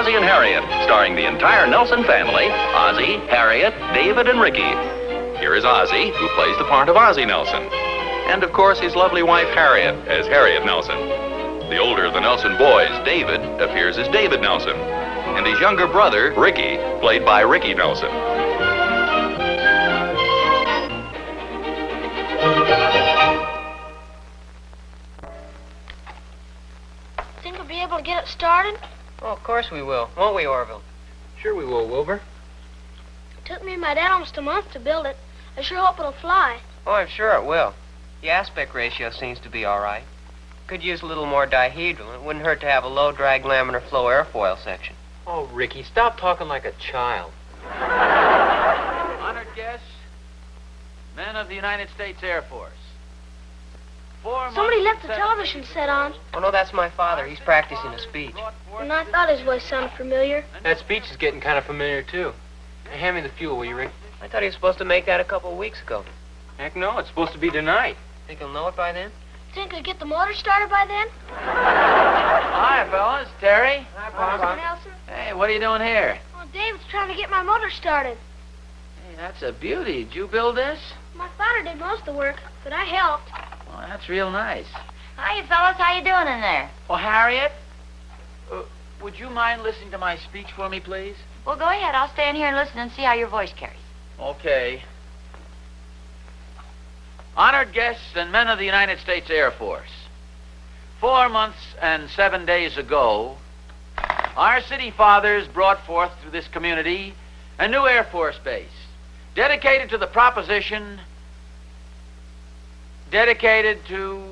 Ozzie and Harriet, starring the entire Nelson family, Ozzie, Harriet, David, and Ricky. Here is Ozzie, who plays the part of Ozzie Nelson. And, of course, his lovely wife, Harriet, as Harriet Nelson. The older of the Nelson boys, David, appears as David Nelson. And his younger brother, Ricky, played by Ricky Nelson. Think we'll be able to get it started? Oh, of course we will. Won't we, Orville? Sure we will, Wilbur. It took me and my dad almost a month to build it. I sure hope it'll fly. Oh, I'm sure it will. The aspect ratio seems to be all right. Could use a little more dihedral. It wouldn't hurt to have a low-drag laminar flow airfoil section. Oh, Ricky, stop talking like a child. Honored guests, men of the United States Air Force. Somebody left the television set on. Oh, no, that's my father. He's practicing a speech. And I thought his voice sounded familiar. That speech is getting kind of familiar, too. Hey, hand me the fuel, will you, Rick? I thought he was supposed to make that a couple of weeks ago. Heck no, it's supposed to be tonight. Think he'll know it by then? Think we'll get the motor started by then? Hi, fellas. Terry. Hi, Mr. Nelson? Hey, what are you doing here? Oh, David's trying to get my motor started. Hey, that's a beauty. Did you build this? My father did most of the work, but I helped. Oh, that's real nice. Hiya, fellas. How you doing in there? Well, Harriet, would you mind listening to my speech for me, please? Well, go ahead. I'll stand here and listen and see how your voice carries. Okay. Honored guests and men of the United States Air Force. 4 months and 7 days ago, our city fathers brought forth to this community a new Air Force base dedicated to the proposition, dedicated to...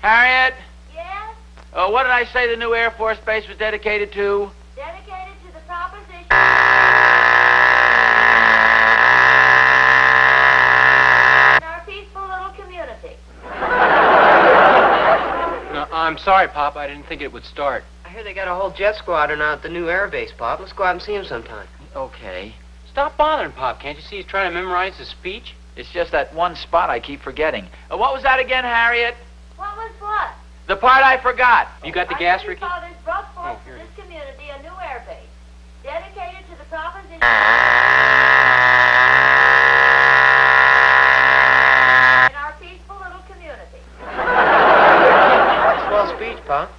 Harriet? Yes? What did I say the new Air Force base was dedicated to? Dedicated to the proposition... our peaceful little community. No, I'm sorry, Pop. I didn't think it would start. I hear they got a whole jet squadron out at the new air base, Pop. Let's go out and see him sometime. Okay. Stop bothering, Pop. Can't you see he's trying to memorize his speech? It's just that one spot I keep forgetting. What was that again, Harriet? What was what? The part I forgot. You got the Our gas, city Ricky? fathers brought forth Oh, to here. this community a new air base dedicated to the proposition... in our peaceful little community. Swell speech, Pop.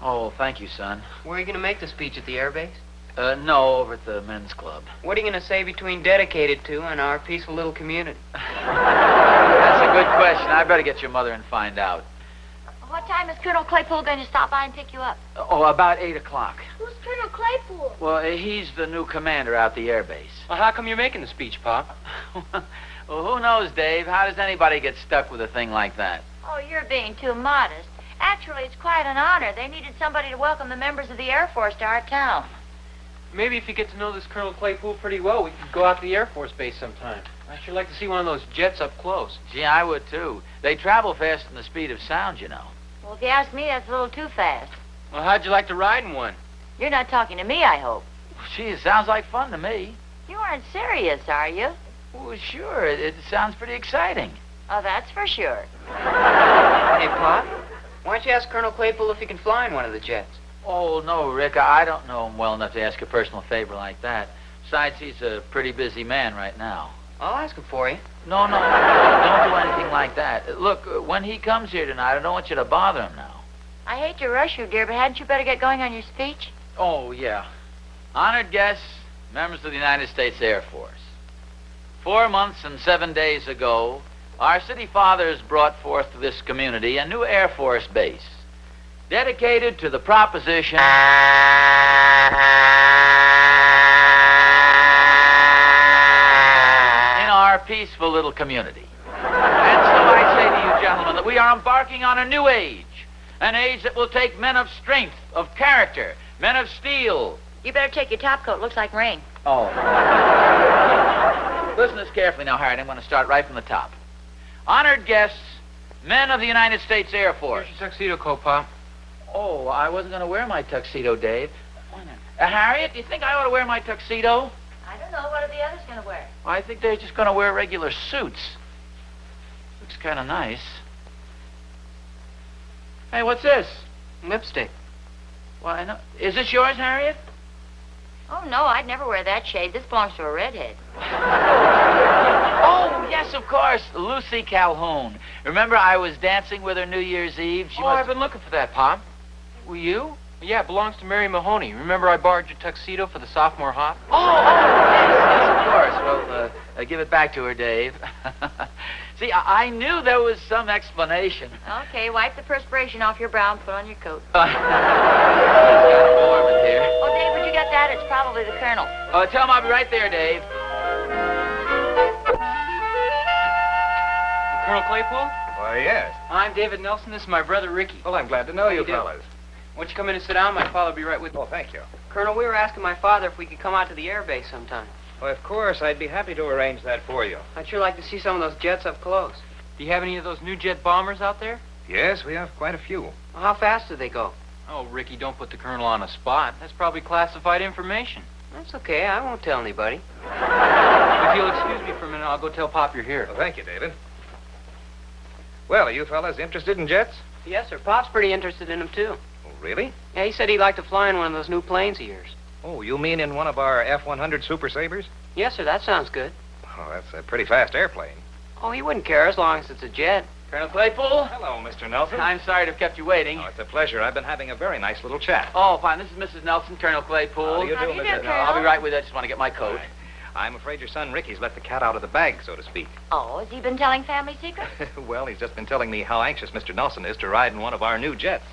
Oh, thank you, son. Where are you going to make the speech, at the air base? No, over at the men's club. What are you going to say between dedicated to and our peaceful little community? That's a good question. I better get your mother and find out. What time is Colonel Claypool going to stop by and pick you up? Oh, about 8 o'clock. Who's Colonel Claypool? Well, he's the new commander out the air base. Well, how come you're making the speech, Pop? Well, who knows, Dave? How does anybody get stuck with a thing like that? Oh, you're being too modest. Actually, it's quite an honor. They needed somebody to welcome the members of the Air Force to our town. Maybe if you get to know this Colonel Claypool pretty well, we could go out to the Air Force base sometime. I'd sure like to see one of those jets up close. Gee, I would, too. They travel faster than the speed of sound, you know. Well, if you ask me, that's a little too fast. Well, how'd you like to ride in one? You're not talking to me, I hope. Gee, it sounds like fun to me. You aren't serious, are you? Well, sure. It sounds pretty exciting. Oh, that's for sure. Hey, Pop, why don't you ask Colonel Claypool if he can fly in one of the jets? Oh, no, Rick. I don't know him well enough to ask a personal favor like that. Besides, he's a pretty busy man right now. I'll ask him for you. No, don't do anything like that. Look, when he comes here tonight, I don't want you to bother him now. I hate to rush you, dear, but hadn't you better get going on your speech? Oh, yeah. Honored guests, members of the United States Air Force. 4 months and 7 days ago, our city fathers brought forth to this community a new Air Force base dedicated to the proposition... our peaceful little community. And so I say to you, gentlemen, that we are embarking on a new age, an age that will take men of strength, of character, men of steel. You better take your top coat. Looks like rain. Oh. Listen to this carefully now, Harriet. I'm going to start right from the top. Honored guests, men of the United States Air Force. Here's your tuxedo coat, Pop. Oh, I wasn't going to wear my tuxedo, Dave. Harriet, do you think I ought to wear my tuxedo? I don't know. What are the others going to wear? I think they're just going to wear regular suits. Looks kind of nice. Hey, what's this? Lipstick. Why, no. Is this yours, Harriet? Oh, no, I'd never wear that shade. This belongs to a redhead. Oh, yes, of course. Lucy Calhoun. Remember I was dancing with her New Year's Eve? I've been looking for that, Pop. Were you? Yeah, it belongs to Mary Mahoney. Remember I borrowed your tuxedo for the sophomore hop? Yes, of course. Well, give it back to her, Dave. See, I knew there was some explanation. Okay, wipe the perspiration off your brow and put on your coat. It's kind of warm in here. Oh, Dave, would you get that? It's probably the Colonel. Tell him I'll be right there, Dave. Colonel Claypool? Why, yes. I'm David Nelson. This is my brother, Ricky. Well, I'm glad to know you do? fellas. Won't you come in and sit down? My father will be right with you. Oh, thank you. Colonel, we were asking my father if we could come out to the air base sometime. Well, of course, I'd be happy to arrange that for you. I'd sure like to see some of those jets up close. Do you have any of those new jet bombers out there? Yes, we have quite a few. Well, how fast do they go? Oh, Ricky, don't put the Colonel on a spot. That's probably classified information. That's okay. I won't tell anybody. If you'll excuse me for a minute, I'll go tell Pop you're here. Well, thank you, David. Well, are you fellas interested in jets? Yes, sir. Pop's pretty interested in them, too. Oh, really? Yeah, he said he'd like to fly in one of those new planes of yours. Oh, you mean in one of our F-100 Super Sabres? Yes, sir. That sounds good. Oh, that's a pretty fast airplane. Oh, he wouldn't care as long as it's a jet. Colonel Claypool? Hello, Mr. Nelson. I'm sorry to have kept you waiting. Oh, it's a pleasure. I've been having a very nice little chat. Oh, fine. This is Mrs. Nelson, Colonel Claypool. How do you How do, do you Mrs. do, Nelson? I'll be right with you. I just want to get my coat. Right. I'm afraid your son Ricky's let the cat out of the bag, so to speak. Oh, has he been telling family secrets? Well, he's just been telling me how anxious Mr. Nelson is to ride in one of our new jets.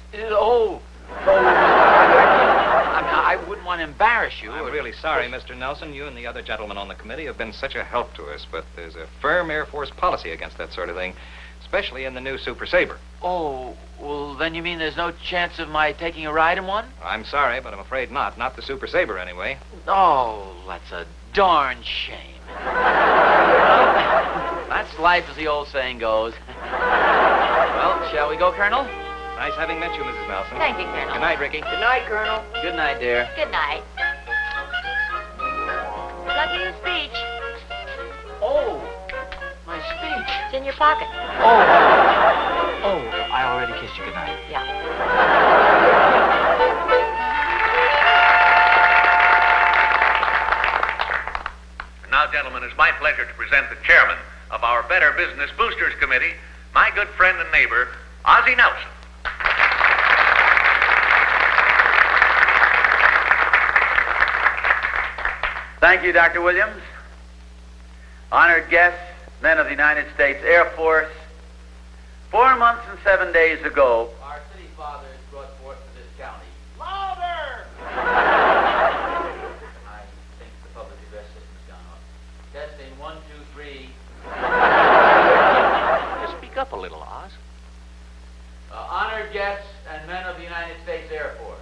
I wouldn't want to embarrass you. I'm really sorry, Mr. Nelson. You and the other gentlemen on the committee have been such a help to us, but there's a firm Air Force policy against that sort of thing, especially in the new Super Sabre. Oh, well, then you mean there's no chance of my taking a ride in one? I'm sorry, but I'm afraid not. Not the Super Sabre, anyway. Oh, that's a darn shame. That's life, as the old saying goes. Well, shall we go, Colonel? Nice having met you, Mrs. Nelson. Thank you, Colonel. Good night, Ricky. Good night, Colonel. Good night, dear. Good night. Lucky your speech. Oh, my speech. It's in your pocket. Oh, I already kissed you. Good night. Yeah. And now, gentlemen, it's my pleasure to present the chairman of our Better Business Boosters Committee, my good friend and neighbor, Ozzie Nelson. Thank you, Dr. Williams. Honored guests, men of the United States Air Force, 4 months and 7 days ago, our city fathers brought forth to this county. Louder! I think the public address system's gone off. Testing 1, 2, 3. Just speak up a little, Oz. Honored guests and men of the United States Air Force,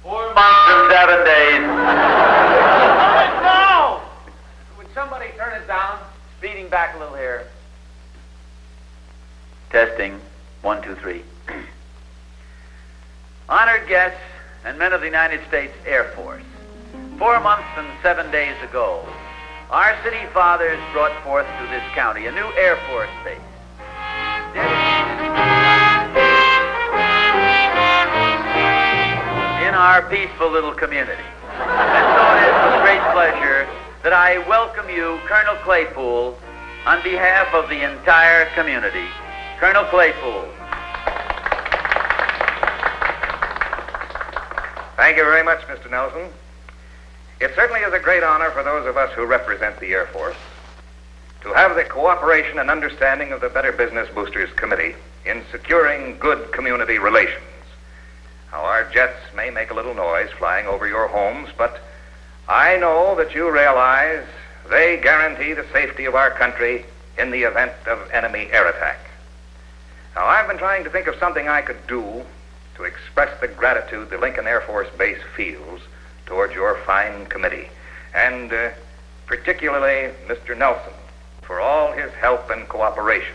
4 months and 7 days. No! Would somebody turn it down? Speeding back a little here. Testing 1, 2, 3. Honored guests and men of the United States Air Force, 4 months and 7 days ago, our city fathers brought forth to this county a new Air Force base. In our peaceful little community. And so it is with great pleasure that I welcome you, Colonel Claypool, on behalf of the entire community. Colonel Claypool. Thank you very much, Mr. Nelson. It certainly is a great honor for those of us who represent the Air Force to have the cooperation and understanding of the Better Business Boosters Committee in securing good community relations. Now, our jets may make a little noise flying over your homes, but I know that you realize they guarantee the safety of our country in the event of enemy air attack. Now, I've been trying to think of something I could do to express the gratitude the Lincoln Air Force Base feels towards your fine committee, and particularly Mr. Nelson for all his help and cooperation.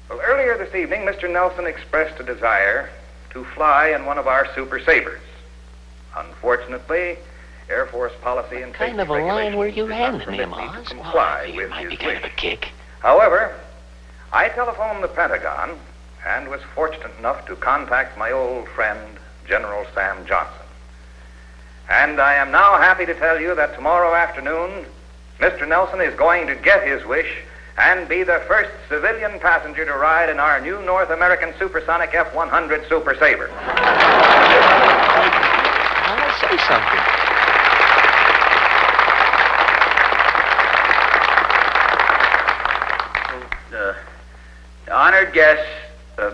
Well, earlier this evening, Mr. Nelson expressed a desire to fly in one of our Super Sabres. Unfortunately, Air Force policy and safety regulations did not permit me to comply with his wish. However, I telephoned the Pentagon and was fortunate enough to contact my old friend, General Sam Johnson. And I am now happy to tell you that tomorrow afternoon, Mr. Nelson is going to get his wish and be the first civilian passenger to ride in our new North American supersonic F-100 Super Sabre. I'll say something. Honored guests,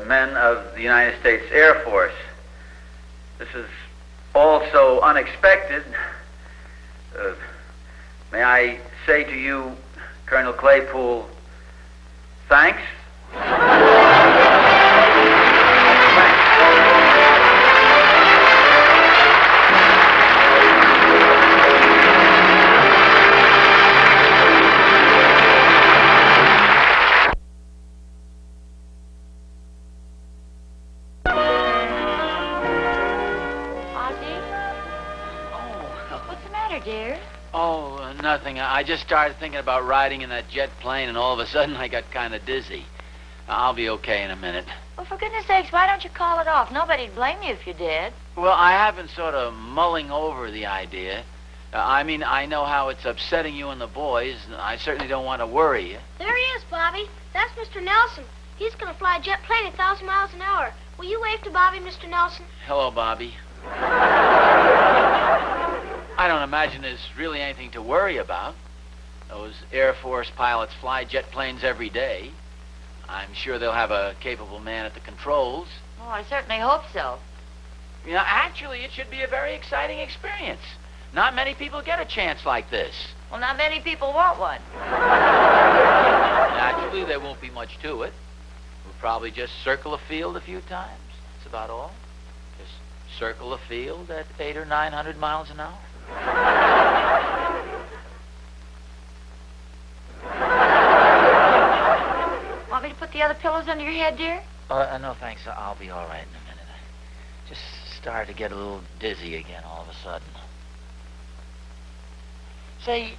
men of the United States Air Force, this is all so unexpected. May I say to you, Colonel Claypool, thanks? Dear? Oh, nothing. I just started thinking about riding in that jet plane, and all of a sudden I got kind of dizzy. I'll be okay in a minute. Well, for goodness sakes, why don't you call it off? Nobody'd blame you if you did. Well, I have been sort of mulling over the idea. I mean, I know how it's upsetting you and the boys, and I certainly don't want to worry you. There he is, Bobby. That's Mr. Nelson. He's going to fly a jet plane at 1,000 miles an hour. Will you wave to Bobby, Mr. Nelson? Hello, Bobby. I don't imagine there's really anything to worry about. Those Air Force pilots fly jet planes every day. I'm sure they'll have a capable man at the controls. Oh, I certainly hope so. You know, actually, it should be a very exciting experience. Not many people get a chance like this. Well, not many people want one. Naturally, there won't be much to it. We'll probably just circle a field a few times. That's about all. Just circle a field at 800 or 900 miles an hour. Want me to put the other pillows under your head, dear? No, thanks. I'll be all right in a minute. I just started to get a little dizzy again all of a sudden. Say,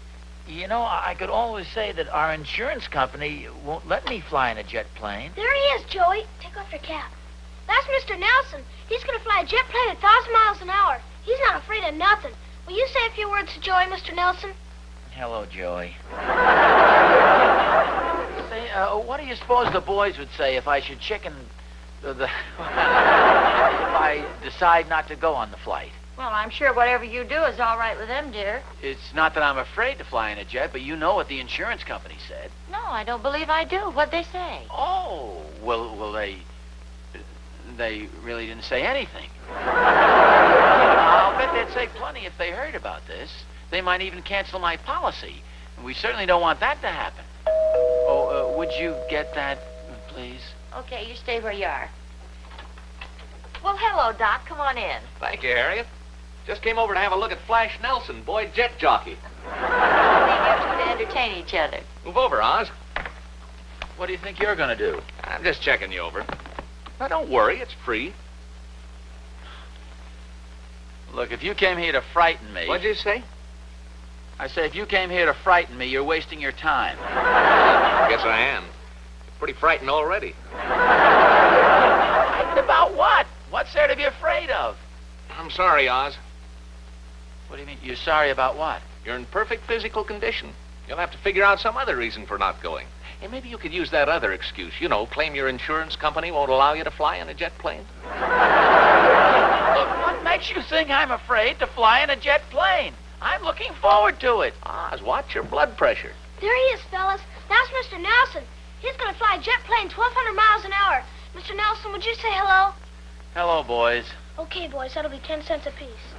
you know, I could always say that our insurance company won't let me fly in a jet plane. There he is, Joey. Take off your cap. That's Mr. Nelson. He's going to fly a jet plane at 1,000 miles an hour. He's not afraid of nothing. Will you say a few words to Joey, Mr. Nelson? Hello, Joey. Say, what do you suppose the boys would say if I should if I decide not to go on the flight? Well, I'm sure whatever you do is all right with them, dear. It's not that I'm afraid to fly in a jet, but you know what the insurance company said. No, I don't believe I do. What'd they say? Oh, well, they really didn't say anything. I'll bet they'd say plenty if they heard about this. They might even cancel my policy. And we certainly don't want that to happen. Oh, would you get that, please? Okay, you stay where you are. Well, hello, Doc. Come on in. Thank you, Harriet. Just came over to have a look at Flash Nelson, boy jet jockey. Maybe you two to entertain each other. Move over, Oz. What do you think you're going to do? I'm just checking you over. Now, don't worry, it's free. Look, if you came here to frighten me... What'd you say? I say, if you came here to frighten me, you're wasting your time. I guess I am. You're pretty frightened already. Frightened about what? What's there to be afraid of? I'm sorry, Oz. What do you mean, you're sorry about what? You're in perfect physical condition. You'll have to figure out some other reason for not going. And maybe you could use that other excuse. You know, claim your insurance company won't allow you to fly in a jet plane. Look, what makes you think I'm afraid to fly in a jet plane? I'm looking forward to it. Oz, watch your blood pressure. There he is, fellas. That's Mr. Nelson. He's going to fly a jet plane 1,200 miles an hour. Mr. Nelson, would you say hello? Hello, boys. Okay, boys. That'll be 10 cents apiece.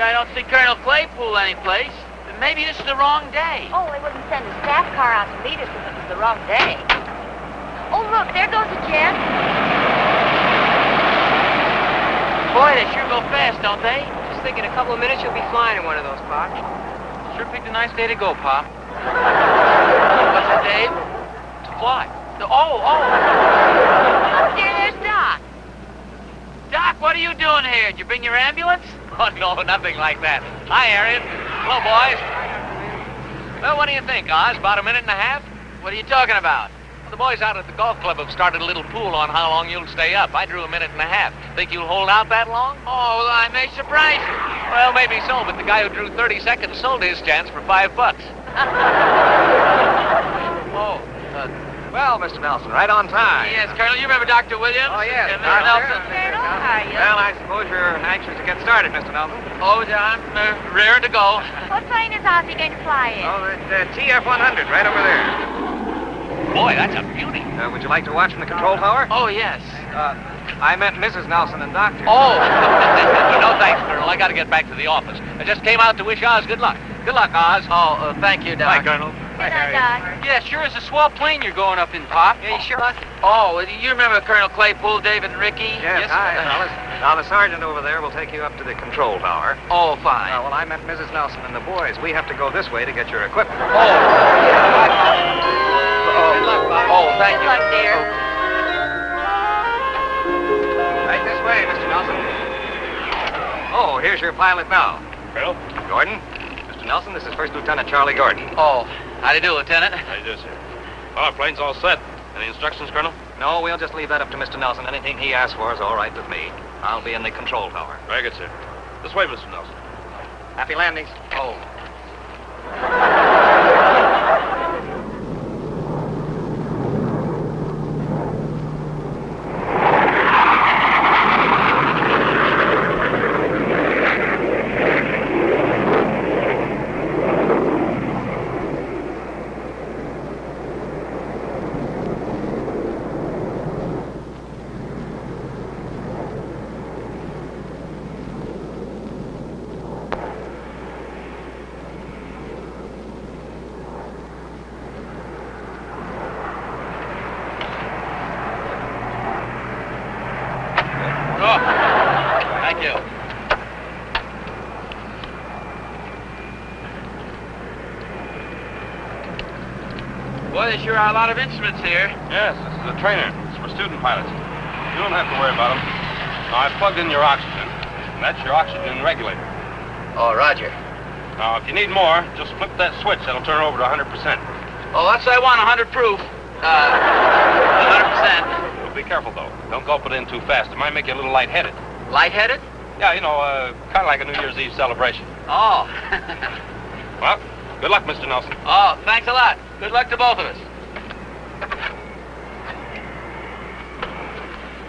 I don't see Colonel Claypool anyplace. Maybe this is the wrong day. Oh, they wouldn't send a staff car out to meet us if it was the wrong day. Oh, look, there goes a jet. Boy, they sure go fast, don't they? Just think in a couple of minutes you'll be flying in one of those, Pop. Sure picked a nice day to go, Pop. What's that, Dave? To fly. Oh. Look, dear, there's Doc. Doc, what are you doing here? Did you bring your ambulance? Oh, no, nothing like that. Hi, Harriet. Hello, boys. Well, what do you think, Oz? About a minute and a half? What are you talking about? Well, the boys out at the golf club have started a little pool on how long you'll stay up. I drew a minute and a half. Think you'll hold out that long? Oh, I may surprise you. Well, maybe so, but the guy who drew 30 seconds sold his chance for $5. Well, Mr. Nelson, right on time. Yes, Colonel, you remember Dr. Williams? Oh, yes. And Mr. Nelson? Colonel, how are you? Well, I suppose you're anxious to get started, Mr. Nelson. Oh, I'm rearing to go. What plane is Ozzie going to fly in? Oh, the TF-100 right over there. Boy, that's a beauty. Would you like to watch from the control tower? Oh, yes. I meant Mrs. Nelson and Doctor. Oh. No, thanks, Colonel. I got to get back to the office. I just came out to wish Oz good luck. Good luck, Oz. Oh, thank you, Doc. Bye, Colonel. Good night, Doc. Yeah, sure is a swell plane you're going up in, Pop. Yeah, you sure? Oh, you remember Colonel Claypool, David, and Ricky? Yes, hi, fellas. Now, the sergeant over there will take you up to the control tower. Oh, fine. Well, I meant Mrs. Nelson and the boys. We have to go this way to get your equipment. Good luck, Bob. Oh, thank Good you. luck, dear. Right this way, Mr. Nelson. Oh, here's your pilot now. Colonel? Gordon. Mr. Nelson, this is First Lieutenant Charlie Gordon. Oh, how do you do, Lieutenant? How you do, sir? Well, our plane's all set. Any instructions, Colonel? No, we'll just leave that up to Mr. Nelson. Anything he asks for is all right with me. I'll be in the control tower. Very good, sir. This way, Mr. Nelson. Happy landings. Oh. Thank you. Boy, there sure are a lot of instruments here. Yes, this is a trainer. It's for student pilots. You don't have to worry about them. Now, I plugged in your oxygen, and that's your oxygen regulator. Oh, Roger. Now, if you need more, just flip that switch. That'll turn it over to 100%. Oh, that's what I want, 100 proof. 100%. Well, be careful, though. Don't gulp it in too fast. It might make you a little lightheaded. Lightheaded? Yeah, you know, kind of like a New Year's Eve celebration. Oh. Well, good luck, Mr. Nelson. Oh, thanks a lot. Good luck to both of us.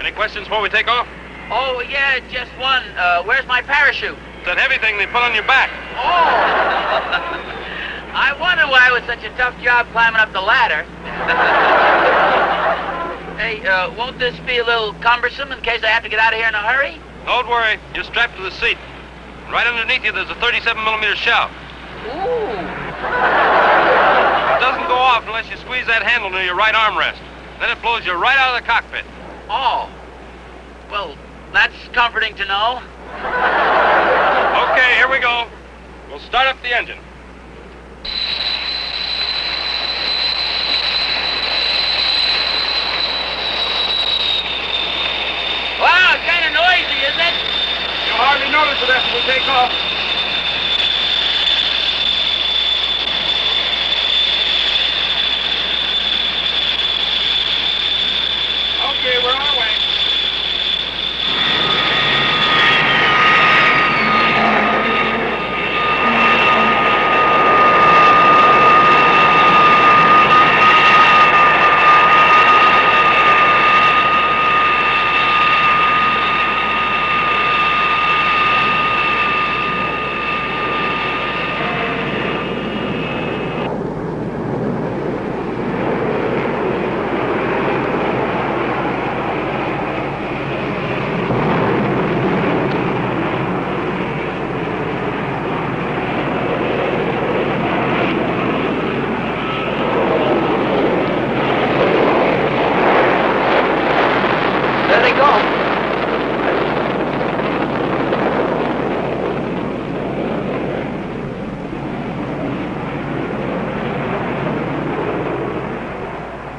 Any questions before we take off? Oh, yeah, just one. Where's my parachute? It's that heavy thing they put on your back. Oh! I wonder why it was such a tough job climbing up the ladder. Hey, won't this be a little cumbersome in case I have to get out of here in a hurry? Don't worry. You're strapped to the seat. Right underneath you, there's a 37mm shell. Ooh. It doesn't go off unless you squeeze that handle near your right armrest. Then it blows you right out of the cockpit. Oh. Well, that's comforting to know. Okay, here we go. We'll start up the engine. Wow, it's kind of noisy, isn't it? You'll hardly notice it after we take off. Okay, we're on our way.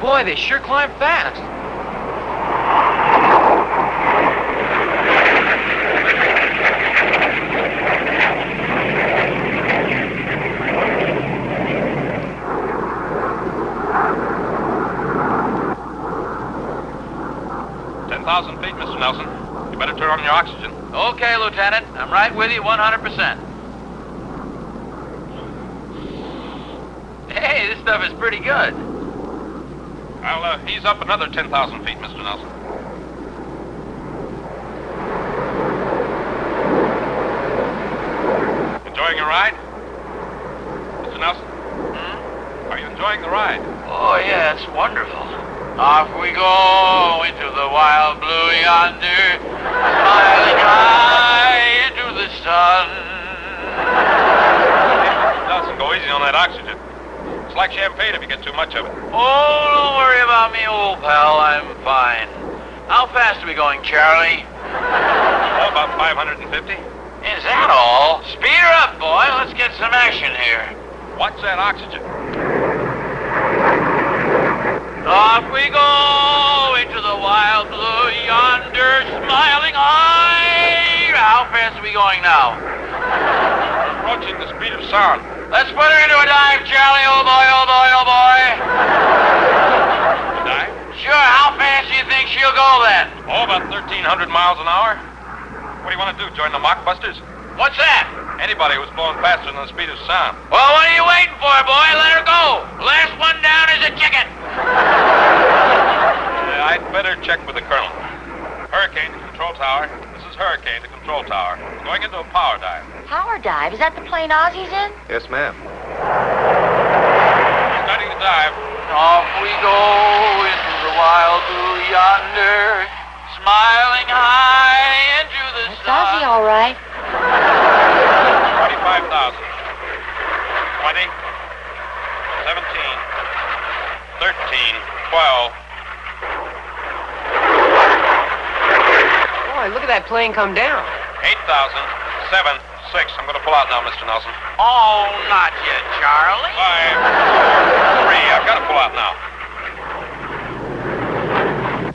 Boy, they sure climb fast. Feet, Mr. Nelson. You better turn on your oxygen. Okay, Lieutenant. I'm right with you 100%. Hey, this stuff is pretty good. I'll ease up another 10,000 feet, Mr. Nelson. Enjoying your ride? Mr. Nelson? Are you enjoying the ride? Oh, yeah, it's wonderful. Off we go into the wild blue yonder, smiling high into the sun. Mr. Nelson, go easy on that oxygen. It's like champagne if you get too much of it. Oh, don't worry about me, old pal. I'm fine. How fast are we going, Charlie? Oh, about 550. Is that all? Speed her up, boy. Let's get some action here. Watch that oxygen. Off we go into the wild blue yonder, smiling high. How fast are we going now? We're approaching the speed of sound. Let's put her into a dive, Charlie. Oh, boy, oh, boy, oh, boy. A dive? Sure, how fast do you think she'll go then? Oh, about 1,300 miles an hour. What do you want to do, join the mockbusters? What's that? Anybody who's blowing faster than the speed of sound. Well, what are you waiting for, boy? Let her go. Last one down is a ticket. I'd better check with the colonel. Hurricane to control tower. This is Hurricane to control tower. We're going into a power dive. Power dive? Is that the plane Ozzie's in? Yes, ma'am. Starting to dive. Off we go into the wild blue yonder, smiling high into the That's sun. Ozzie, all right. 25,000. 20. 17. 13. 12. Boy, look at that plane come down. 8,000. 7. 6. I'm going to pull out now, Mr. Nelson. Oh, not yet, Charlie. 5. 4. 3. I've got to pull out now.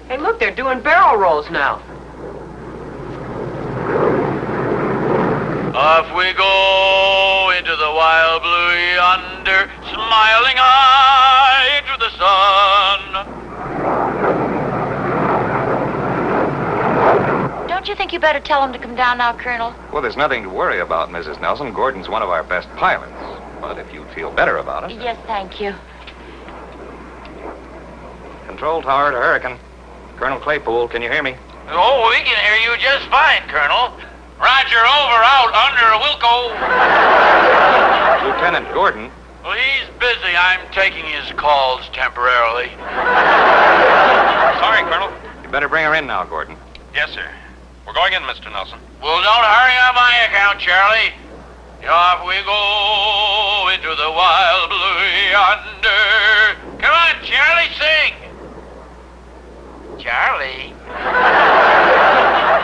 Hey, look, they're doing barrel rolls now. Off we go into the wild blue yonder, smiling high into the sun. Don't you think you better tell him to come down now, Colonel? Well, there's nothing to worry about, Mrs. Nelson. Gordon's one of our best pilots. But if you feel better about it... Yes, thank you. Control tower to Hurricane. Colonel Claypool, can you hear me? Oh, we can hear you just fine, Colonel. Roger, over, out, under, Wilco. Lieutenant Gordon. Well, he's busy. I'm taking his calls temporarily. Sorry, Colonel. You better bring her in now, Gordon. Yes, sir. We're going in, Mr. Nelson. Well, don't hurry on my account, Charlie. Off we go into the wild blue yonder. Come on, Charlie, sing. Charlie?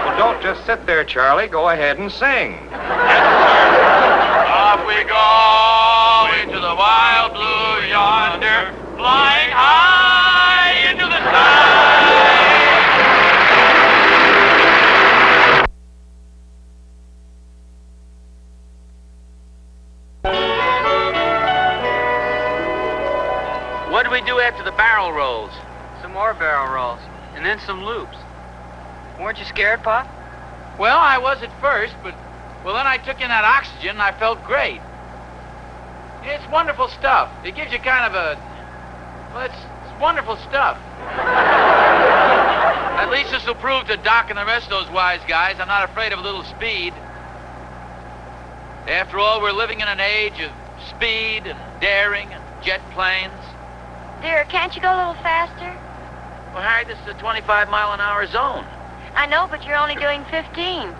Well, don't just sit there, Charlie. Go ahead and sing. Yes, sir. Off we go into the wild blue yonder, flying high into the sky. What did we do after the barrel rolls? Some more barrel rolls. And then some loops. Weren't you scared, Pop? Well, I was at first, but, well, then I took in that oxygen and I felt great. It's wonderful stuff. It gives you kind of a, well, it's wonderful stuff. At least this will prove to Doc and the rest of those wise guys I'm not afraid of a little speed. After all, we're living in an age of speed and daring and jet planes. Dear, can't you go a little faster? Well, Harry, this is a 25-mile-an-hour zone. I know, but you're only doing 15.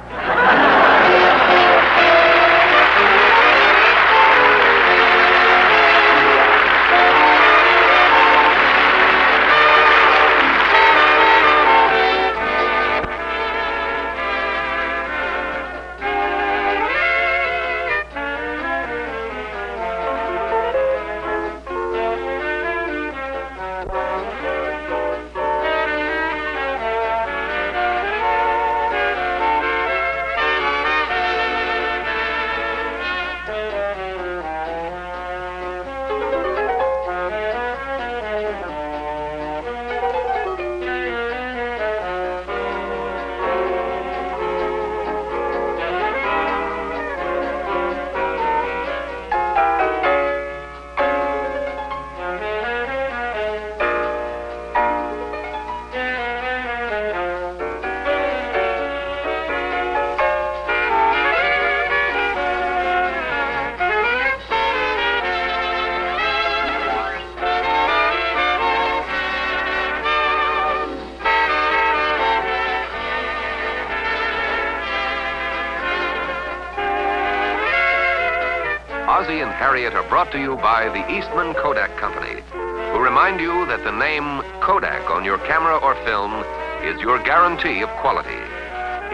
Ozzie and Harriet are brought to you by the Eastman Kodak Company, who remind you that the name Kodak on your camera or film is your guarantee of quality.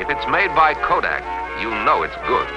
If it's made by Kodak, you know it's good.